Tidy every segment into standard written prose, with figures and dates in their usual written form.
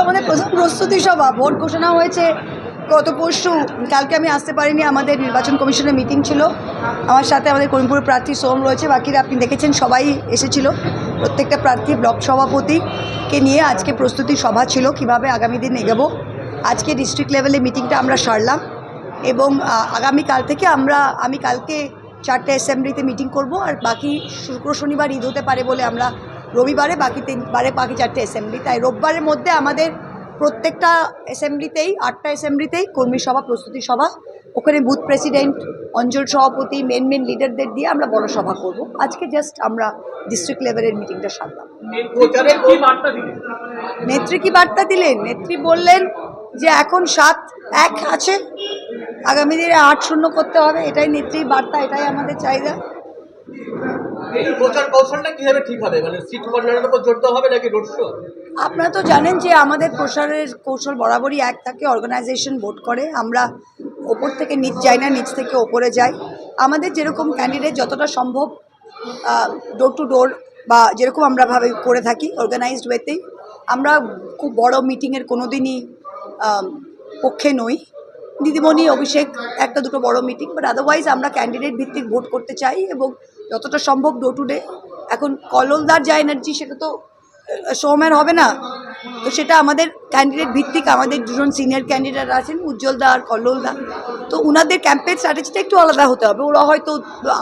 আমাদের প্রথম প্রস্তুতি সভা, ভোট ঘোষণা হয়েছে গত পরশু। কালকে আমি আসতে পারিনি, আমাদের নির্বাচন কমিশনের মিটিং ছিল। আমার সাথে আমাদের করিমপুর প্রার্থী সোম রয়েছে, বাকিরা আপনি দেখেছেন সবাই এসেছিল। প্রত্যেকটা প্রার্থী ব্লক সভাপতিকে নিয়ে আজকে প্রস্তুতি সভা ছিল কিভাবে আগামী দিন এগোবো। আজকে ডিস্ট্রিক্ট লেভেলে মিটিংটা আমরা সারলাম এবং আগামীকাল থেকে আমি কালকে 4টে অ্যাসেম্বলিতে মিটিং করব। আর বাকি শুক্র শনিবার ঈদ হতে পারে বলে আমরা রবিবারে, বাকি 4টে অ্যাসেম্বলি। তাই রোববারের মধ্যে আমাদের প্রত্যেকটা অ্যাসেম্বলিতেই 8টা অ্যাসেম্বলিতেই কর্মী সভা, প্রস্তুতি সভা, ওখানে বুথ প্রেসিডেন্ট, অঞ্চল সভাপতি, মেন লিডারদের দিয়ে আমরা বড় সভা করব। আজকে জাস্ট আমরা ডিস্ট্রিক্ট লেভেলের মিটিংটা সারলাম। নেত্রী কি বার্তা দিলেন? নেত্রী বললেন যে এখন 7-1 আছে, আগামী দিনে 8-0 করতে হবে। এটাই নেত্রীর বার্তা, এটাই আমাদের চাহিদা। আপনারা তো জানেন যে আমাদের প্রচারের কৌশল বরাবরই এক থাকে। অর্গানাইজেশন ভোট করে, আমরা ওপর থেকে নিচ যাই না, নিচ থেকে ওপরে যাই। আমাদের যেরকম ক্যান্ডিডেট যতটা সম্ভব ডোর টু ডোর বা যেরকম আমরা ভাবে করে থাকি অর্গানাইজড ওয়েতেই। আমরা খুব বড় মিটিংয়ের কোনো দিনই পক্ষে নই। দিদিমণি অভিষেক একটা দুটো বড় মিটিং, বাট আদারওয়াইজ আমরা ক্যান্ডিডেট ভিত্তিক ভোট করতে চাই এবং যতটা সম্ভব ডোর টু ডে। এখন কল্লোলদার যা এনার্জি সেটা তো সৌমের হবে না, তো সেটা আমাদের ক্যান্ডিডেট ভিত্তিক। আমাদের দুজন সিনিয়র ক্যান্ডিডেট আছেন, উজ্জ্বলদা আর কল্লোলদা, তো ওনাদের ক্যাম্পেইন স্ট্র্যাটেজিটা একটু আলাদা হতে হবে। ওরা হয়তো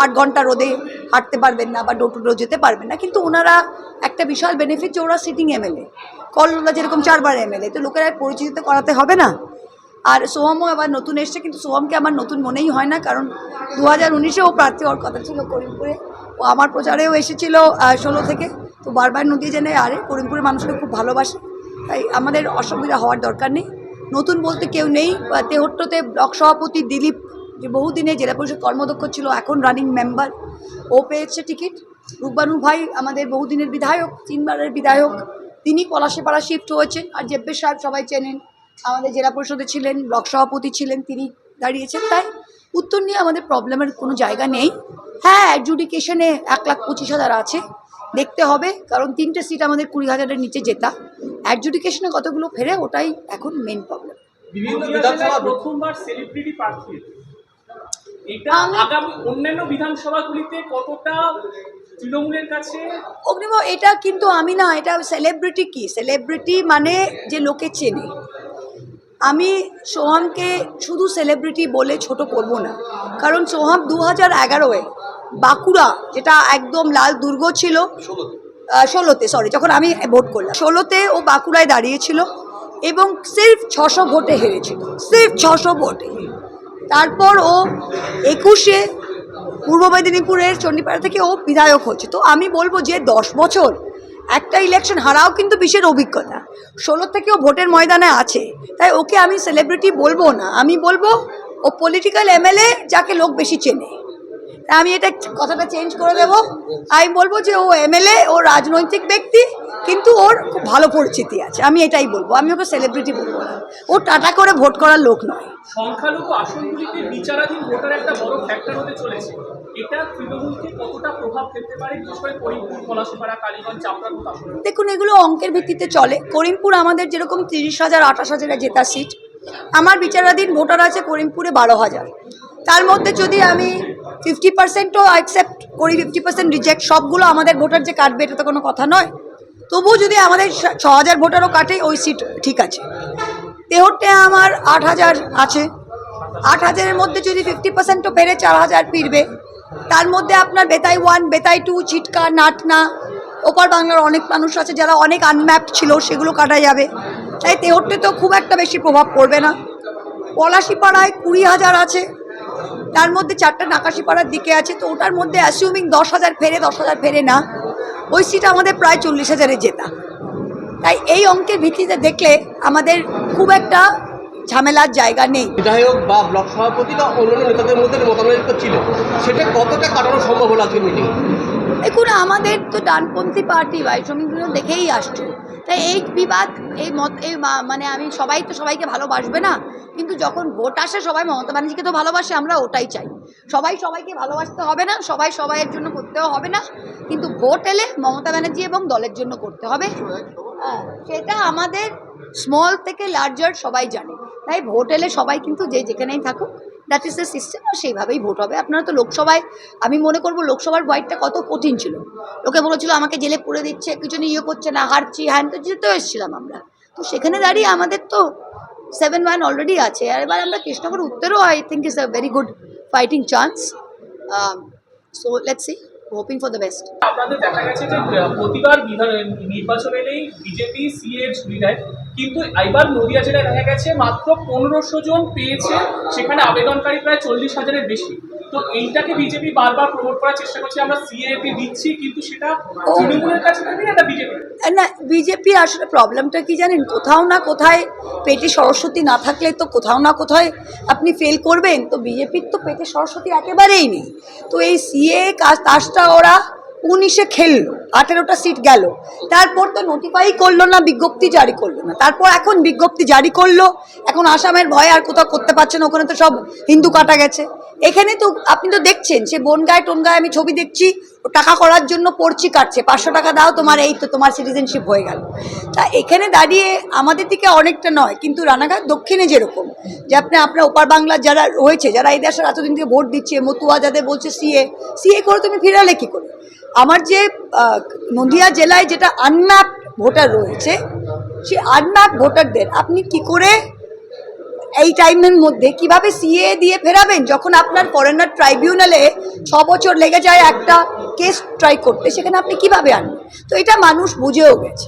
8 ঘন্টা রোদে হাঁটতে পারবেন না বা ডোর টু ডোর যেতে পারবেন না, কিন্তু ওনারা একটা বিশাল বেনিফিট যে ওরা সিটিং এমএলএ। কল্লোলদা যেরকম 4 বার এমএলএ, তো লোকেরা পরিচিত করাতে হবে না। আর সোহামও আবার নতুন এসছে, কিন্তু সোহামকে আমার নতুন মনেই হয় না, কারণ 2019-এও প্রার্থী হওয়ার কথা ছিল করিমপুরে। ও আমার প্রচারেও এসেছিল 16 থেকে, তো বারবার নদী জেনে আরে করিমপুরের মানুষকে খুব ভালোবাসে, তাই আমাদের অসুবিধা হওয়ার দরকার নেই। নতুন বলতে কেউ নেই। 63-তে ব্লক সভাপতি দিলীপ, যে বহুদিনে জেলা পরিষদ কর্মদক্ষ ছিল, এখন রানিং মেম্বার, ও পেয়েছে টিকিট। রূপবানু ভাই আমাদের বহুদিনের বিধায়ক, 3 বারের বিধায়ক, তিনি পলাশীপাড়া শিফট হয়েছেন। আর জেব্বের সাহেব সবাই চেনেন, আমাদের জেলা পরিষদে ছিলেন, ব্লক সভাপতি ছিলেন, তিনি দাঁড়িয়েছেন। তাই উত্তর নিয়ে আমাদের প্রবলেমের কোনো জায়গা নেই। হ্যাঁ, অ্যাডজুডিকেশনে 1,25,000 আছে, দেখতে হবে, কারণ 3টে সিট আমাদের 20,000-এর নিচে জেতা। অ্যাডজুডিকেশনে কতগুলো ফেরে, ওটাই এখন মেন প্রবলেম। প্রথমবার সেলিব্রিটি প্রার্থী, এটা আগামী অন্যান্য বিধানসভাগুলিতে কতটা তৃণমূলের কাছে অগ্নিম? এটা কিন্তু আমি না, এটা সেলিব্রিটি কি, সেলিব্রিটি মানে যে লোকে চেনে। আমি সোহামকে শুধু সেলিব্রিটি বলে ছোট করব না, কারণ সোহাম 2011-এ বাঁকুড়া, যেটা একদম লাল দুর্গ ছিল, 16-তে সরি, যখন আমি ভোট করলাম 16-তে ও বাঁকুড়ায় দাঁড়িয়েছিল এবং সির্ফ 600 ভোটে হেরেছিল, সির্ফ 600 ভোটে। তারপর ও 21-এ পূর্ব মেদিনীপুরের চণ্ডীপাড়া থেকে ও বিধায়ক হচ্ছে। তো আমি বলবো যে 10 বছর একটা ইলেকশন হারাও কিন্তু বিশেষ অভিজ্ঞতা। 16 থেকেও ভোটের ময়দানে আছে, তাই ওকে আমি সেলিব্রিটি বলবো না, আমি বলবো ও পলিটিক্যাল এমএলএ, যাকে লোক বেশি চেনে। আমি এটা কথাটা চেঞ্জ করে দেবো, আমি বলবো যে ও এমএলএ, ও রাজনৈতিক ব্যক্তি, কিন্তু ওর খুব ভালো পরিচিতি আছে, আমি এটাই বলবো। আমি ওকে সেলিব্রিটি বলবো না, ও টাটা করে ভোট করার লোক নয়। সংখ্যালঘু আসনগুলিতে বিচারাধীন ভোটার একটা বড় ফ্যাক্টর হতে চলেছে, এটা তৃণমূলকে কতটা প্রভাব ফেলতে পারে, বিশেষ করে করিমপুর, পলাশীপাড়া, কালীগঞ্জ, চাপড়াকোট আসন? দেখুন, এগুলো অঙ্কের ভিত্তিতে চলে। করিমপুর আমাদের যেরকম 30,000 28,000-এ জেতা সিট, আমার বিচারাধীন ভোটার আছে করিমপুরে 12,000। তার মধ্যে যদি আমি 50%ও অ্যাকসেপ্ট করি, 50% রিজেক্ট, সবগুলো আমাদের ভোটার যে কাটবে এটা তো কোনো কথা নয়। তবুও যদি আমাদের 6,000 ভোটারও কাটে, ওই সিট ঠিক আছে। তেহট্টে আমার 8,000 আছে, 8,000-এর মধ্যে যদি 50%ও পেরে 4,000 ফিরবে। তার মধ্যে আপনার বেতাই 1, বেতাই 2, চিটকা, নাটনা, ওপার বাংলার অনেক মানুষ আছে যারা অনেক আনম্যাপড ছিল, সেগুলো কাটা যাবে। তাই তেহট্টে তো খুব একটা বেশি প্রভাব পড়বে না। পলাশীপাড়ায় 20,000 আছে, তার মধ্যে 4টা নাকাশিপাড়ার দিকে আছে, তো ওটার মধ্যে অ্যাসিউমিং 10,000 ফেরে, 10,000 ফেরে না, ওই সিট আমাদের প্রায় 40,000-এ জেতা। তাই এই অঙ্কের ভিত্তিতে দেখলে আমাদের খুব একটা ঝামেলার জায়গা নেই। বিধায়ক বা ব্লক সভাপতি বা অন্যান্য নেতাদের মধ্যে মতানৈক্য ছিল, সেটা কতটা কাটানো সম্ভব হলো আজকের মিটিং? দেখুন, আমাদের তো ডানপন্থী পার্টি বা শ্রমিকগুলো দেখেই আসছে, তাই এই বিবাদ, এই মত, এই মানে আমি সবাই তো সবাইকে ভালোবাসবে না, কিন্তু যখন ভোট আসে সবাই মমতা ব্যানার্জিকে তো ভালোবাসে, আমরা ওটাই চাই। সবাই সবাইকে ভালোবাসতে হবে না, সবাই সবাইয়ের জন্য করতেও হবে না, কিন্তু ভোট এলে মমতা ব্যানার্জি এবং দলের জন্য করতে হবে। হ্যাঁ, সেটা আমাদের স্মল থেকে লার্জার সবাই জানে। তাই ভোট এলে সবাই কিন্তু যে যেখানেই থাকুক, দ্যাট ইজ দ্য সিস্টেম, আর সেইভাবেই ভোট হবে। আপনারা তো লোকসভায়, আমি মনে করবো লোকসভার ভোটটা কত কঠিন ছিল। লোকে বলেছিল আমাকে জেলে পুরে দিচ্ছে, কিছু ইয়ে করছে না, হারছি, হ্যান তো যেতেও এসেছিলাম আমরা। তো সেখানে দাঁড়িয়ে আমাদের তো 7-1 অলরেডি আছে। আর এবার আমরা কৃষ্ণনগর উত্তরেও I think is a very good fighting chance. So let's see, hoping for the best. আপনাদের দেখা গেছে যে প্রতিবার নির্বাচন এলেই বিজেপি সিএ ঝুলি দেয়, কিন্তু এবার নদিয়া জেলায় দেখা গেছে মাত্র 1500 জন পেয়েছে, সেখানে আবেদনকারী প্রায় 40,000-এর বেশি। তো এইটাকে বিজেপি বারবার প্রমোট করার চেষ্টা করছে, আমরা সিএতে দিচ্ছি, কিন্তু সেটা তৃণমূলের কাছে থাকবে না, বিজেপি না, বিজেপি আসলে প্রবলেমটা কি জানেন, কোথাও না কোথায় পেটে সরস্বতী না থাকলে তো কোথাও না কোথায় আপনি ফেল করবেন। তো বিজেপির তো পেটে সরস্বতী একেবারেই নেই। তো এই সিএ কাজটা ওরা 19-এ খেললো, 18টা সিট গেল, তারপর তো নোটিফাই করলো না, বিজ্ঞপ্তি জারি করলো না, তারপর এখন বিজ্ঞপ্তি জারি করলো। এখন আসামের ভয়ে আর কোথাও করতে পারছে না, ওখানে তো সব হিন্দু কাটা গেছে। এখানে তো আপনি তো দেখছেন, সে বনগায় টনগায় আমি ছবি দেখছি, ও টাকা করার জন্য পড়ছি কাটছে, 500 টাকা দাও তোমার, এই তো তোমার সিটিজেনশিপ হয়ে গেল। তা এখানে দাঁড়িয়ে আমাদের দিকে অনেকটা নয়, কিন্তু রানাঘাট দক্ষিণে যেরকম যে আপনার ওপার বাংলার যারা রয়েছে, যারা এই দেশের এতদিন থেকে ভোট দিচ্ছে, মতুয়া যাদের বলছে সিএ করে তুমি ফিরালে কী করে। আমার যে নদিয়া জেলায় যেটা আনম্যাপড ভোটার রয়েছে, সেই আনম্যাপড ভোটারদের আপনি কি করে এই টাইমের মধ্যে কিভাবে সিএ দিয়ে ফেরাবেন, যখন আপনার ফরেনার ট্রাইব্যুনালে 6 বছর লেগে যায় একটা কেস ট্রাই করতে, সেখানে আপনি কিভাবে আনবেন। তো এটা মানুষ বুঝেও গেছে,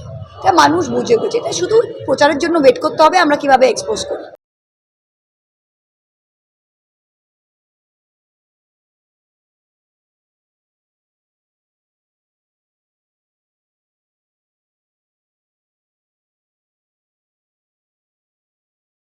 এটা শুধু প্রচারের জন্য ওয়েট করতে হবে আমরা কিভাবে এক্সপোজ করি।